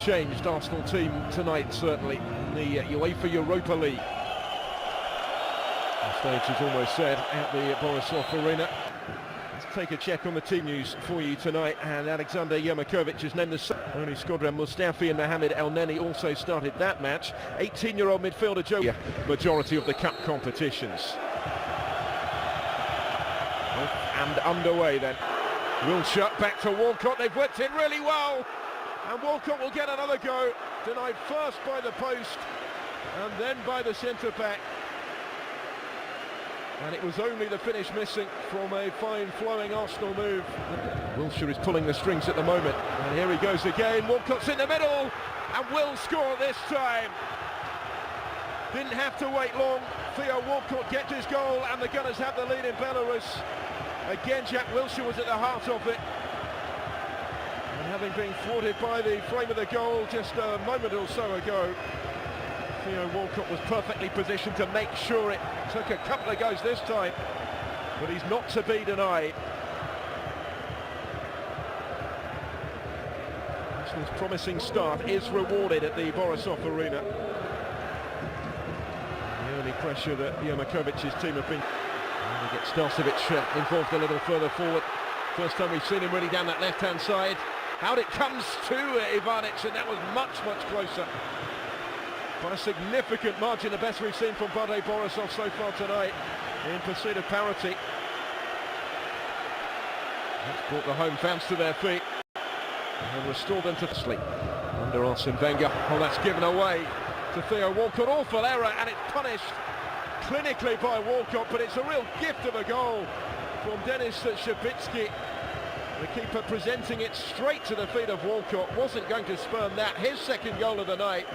Changed Arsenal team tonight, certainly, in the UEFA Europa League. The stage is almost set at the Borisoff Arena. Let's take a check on the team news for you tonight, and Alexander Yurmakovic is named the only Skodran Mustafi and Mohamed El Neni also started that match. 18-year-old midfielder Joe, majority of the cup competitions. And underway then. Wilshere back to Walcott, they've worked in really well. And Walcott will get another go, denied first by the post and then by the centre-back. And it was only the finish missing from a fine flowing Arsenal move. Wilshere is pulling the strings at the moment. And here he goes again, Walcott's in the middle and will score this time. Didn't have to wait long, Theo Walcott gets his goal and the Gunners have the lead in Belarus. Again, Jack Wilshere was at the heart of it. And having been thwarted by the frame of the goal just a moment or so ago, Theo Walcott was perfectly positioned to make sure it took a couple of goes this time, but he's not to be denied. Arsenal's promising start is rewarded at the Borisoff Arena. The early pressure that Yurmakovic's team have been... And we get Starcevic involved a little further forward. First time we've seen him really down that left-hand side. Out it comes to Ivanic, and that was much, much closer. By a significant margin, the best we've seen from Bate Borisov so far tonight in pursuit of parity. That's brought the home fans to their feet and restored them to sleep. Under Arsene Wenger, oh, that's given away to Theo Walcott. Awful error, and it's punished clinically by Walcott, but it's a real gift of a goal from Denis Shabitsky. The keeper presenting it straight to the feet of Walcott, wasn't going to spurn that. His second goal of the night.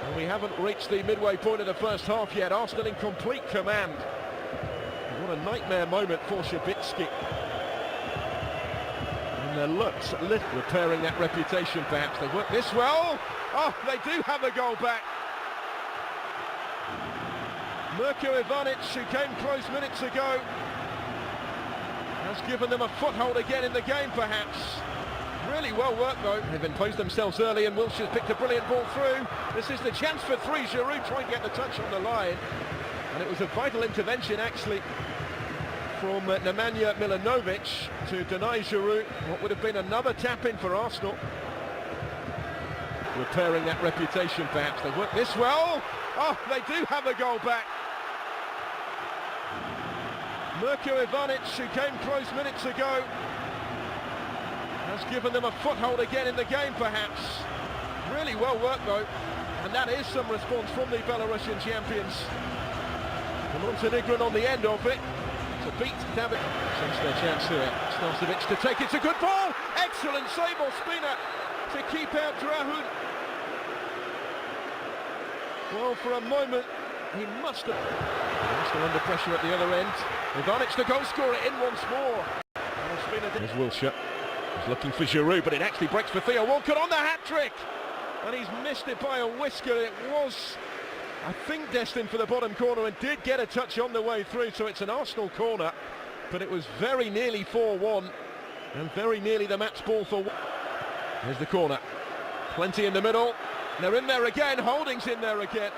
And we haven't reached the midway point of the first half yet. Arsenal in complete command. What a nightmare moment for Shabitsky. And their looks repairing that reputation perhaps. They work this well. Oh, they do have the goal back. Mirko Ivanic, who came close minutes ago, has given them a foothold again in the game perhaps. Really well worked though. They've imposed themselves early and Wilshere's picked a brilliant ball through. This is the chance for three. Giroud trying to get the touch on the line. And it was a vital intervention actually from Nemanja Milanovic to deny Giroud what would have been another tap-in for Arsenal. Repairing that reputation perhaps. They work this well. Oh, they do have the goal back. Mirko Ivanic, who came close minutes ago, has given them a foothold again in the game perhaps. Really well worked though, and that is some response from the Belarusian champions. The Montenegrin on the end of it to beat David. Since their chance here, Starcevic to take it, a good ball, excellent save Ospina to keep out Drahun. Well, for a moment he must have... Still under pressure at the other end. Ivanic the goal scorer in once more. There's Wilshere. He's looking for Giroud, but it actually breaks for Theo Walcott on the hat-trick! And he's missed it by a whisker. It was, I think, destined for the bottom corner and did get a touch on the way through, so it's an Arsenal corner. But it was very nearly 4-1 and very nearly the match ball for... Here's the corner. Plenty in the middle. They're in there again. Holding's in there again.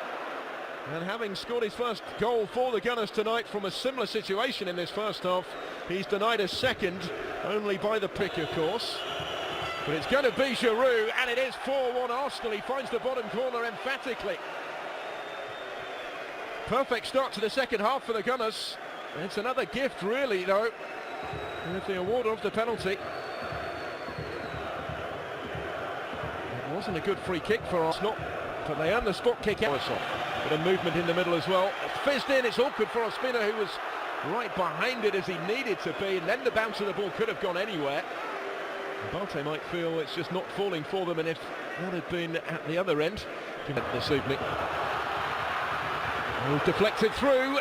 And having scored his first goal for the Gunners tonight from a similar situation in this first half, he's denied a second, only by the pick of course. But it's going to be Giroud, and it is 4-1 Arsenal. He finds the bottom corner emphatically. Perfect start to the second half for the Gunners. It's another gift really though, with the award of the penalty. It wasn't a good free kick for Arsenal, but they earned the spot kick out. Bit of movement in the middle as well. It's fizzed in, it's awkward for Ospina, who was right behind it as he needed to be, and then the bounce of the ball could have gone anywhere. Bate might feel it's just not falling for them, and if that had been at the other end this evening. Oh, deflected through,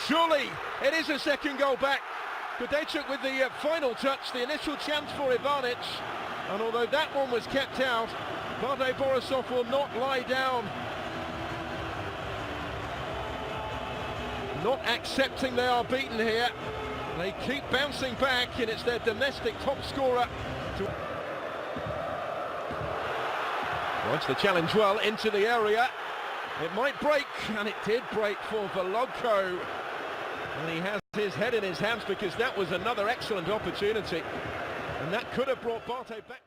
surely it is a second goal back. Kudejchuk with the final touch, the initial chance for Ivanic, and although that one was kept out, Bate Borisov will not lie down. Not accepting they are beaten here. They keep bouncing back, and it's their domestic top scorer. Wants the challenge well into the area. It might break, and it did break for Vlogko. And he has his head in his hands because that was another excellent opportunity. And that could have brought Bate back.